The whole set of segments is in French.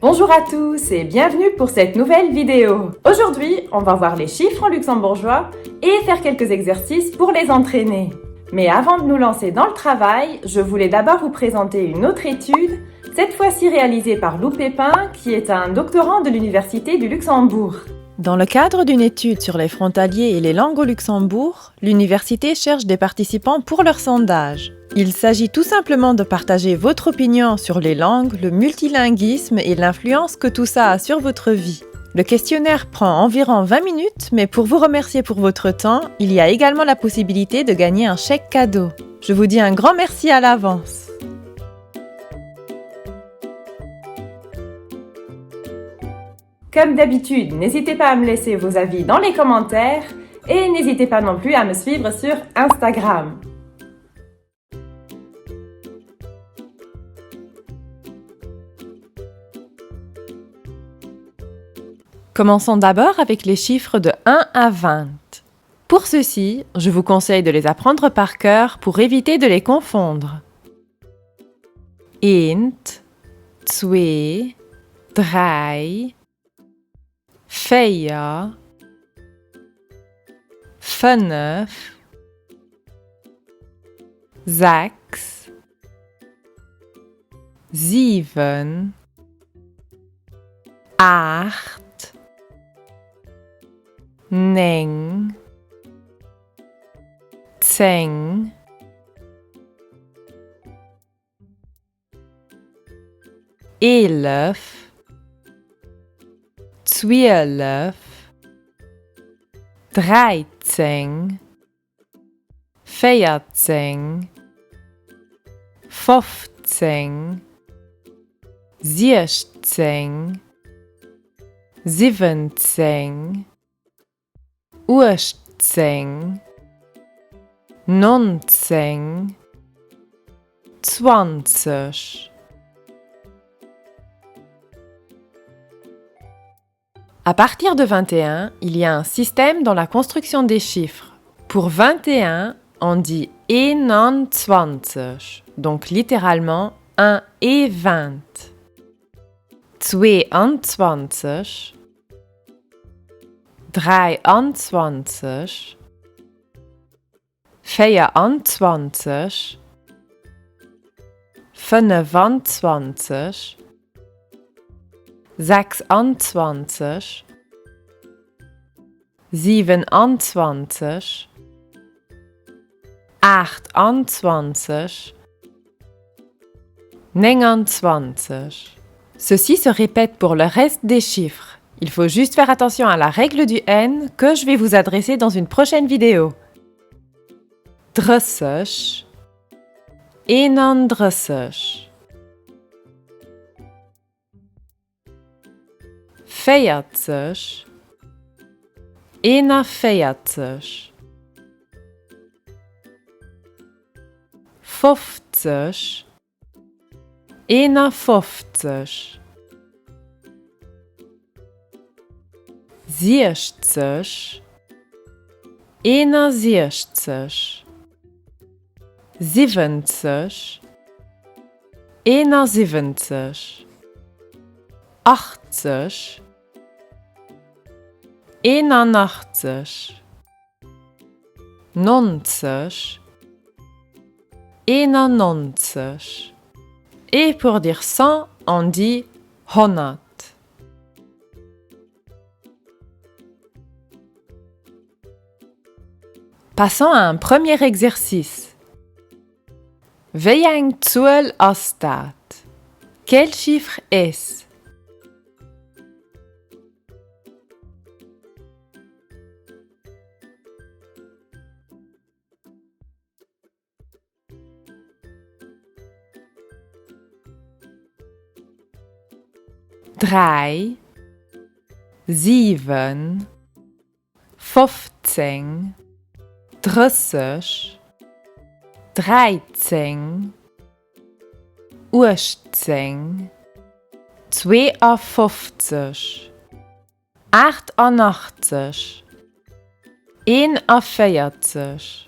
Bonjour à tous et bienvenue pour cette nouvelle vidéo. Aujourd'hui, on va voir les chiffres en luxembourgeois et faire quelques exercices pour les entraîner. Mais avant de nous lancer dans le travail, je voulais d'abord vous présenter une autre étude, cette fois-ci réalisée par Lou Pépin, qui est un doctorant de l'Université du Luxembourg. Dans le cadre d'une étude sur les frontaliers et les langues au Luxembourg, l'université cherche des participants pour leur sondage. Il s'agit tout simplement de partager votre opinion sur les langues, le multilinguisme et l'influence que tout ça a sur votre vie. Le questionnaire prend environ 20 minutes, mais pour vous remercier pour votre temps, il y a également la possibilité de gagner un chèque cadeau. Je vous dis un grand merci à l'avance. Comme d'habitude, n'hésitez pas à me laisser vos avis dans les commentaires et n'hésitez pas non plus à me suivre sur Instagram. Commençons d'abord avec les chiffres de 1 à 20. Pour ceci, je vous conseille de les apprendre par cœur pour éviter de les confondre. 1, 2, 3, 4, 5, 6, 7, 8, 9, 10, 11, 12, 13, 14, 15, 16, 17, 18, 19, 20. À partir de 21, il y a un système dans la construction des chiffres. Pour 21, on dit 21, donc littéralement 1 et 20. 22, 23, 24, 25, 26, 27, 28, 29. Ceci se répète pour le reste des chiffres. Il faut juste faire attention à la règle du N que je vais vous adresser dans une prochaine vidéo. 30, 31, 40, 41, 50, 51, 60, 61, 70, 71, 80, 81, 90, 91. Et pour dire 100, on dit 100. Passons à un premier exercice. Welche Zahl ist das? Quel chiffre est-ce? Drei, 7, 15, 30, 13, 18, 52, 88, 41,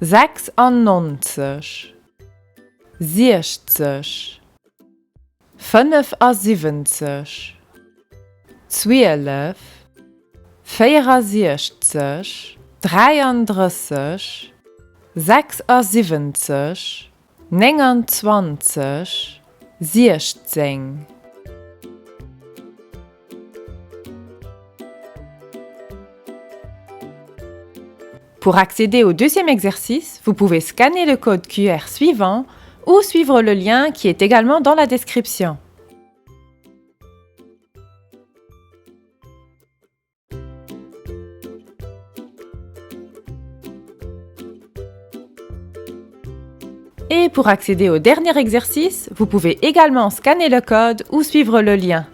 96, 60, 75, 12, 64, 33, 76, 29, 16. Pour accéder au deuxième exercice, vous pouvez scanner le code QR suivant ou suivre le lien qui est également dans la description. Et pour accéder au dernier exercice, vous pouvez également scanner le code ou suivre le lien.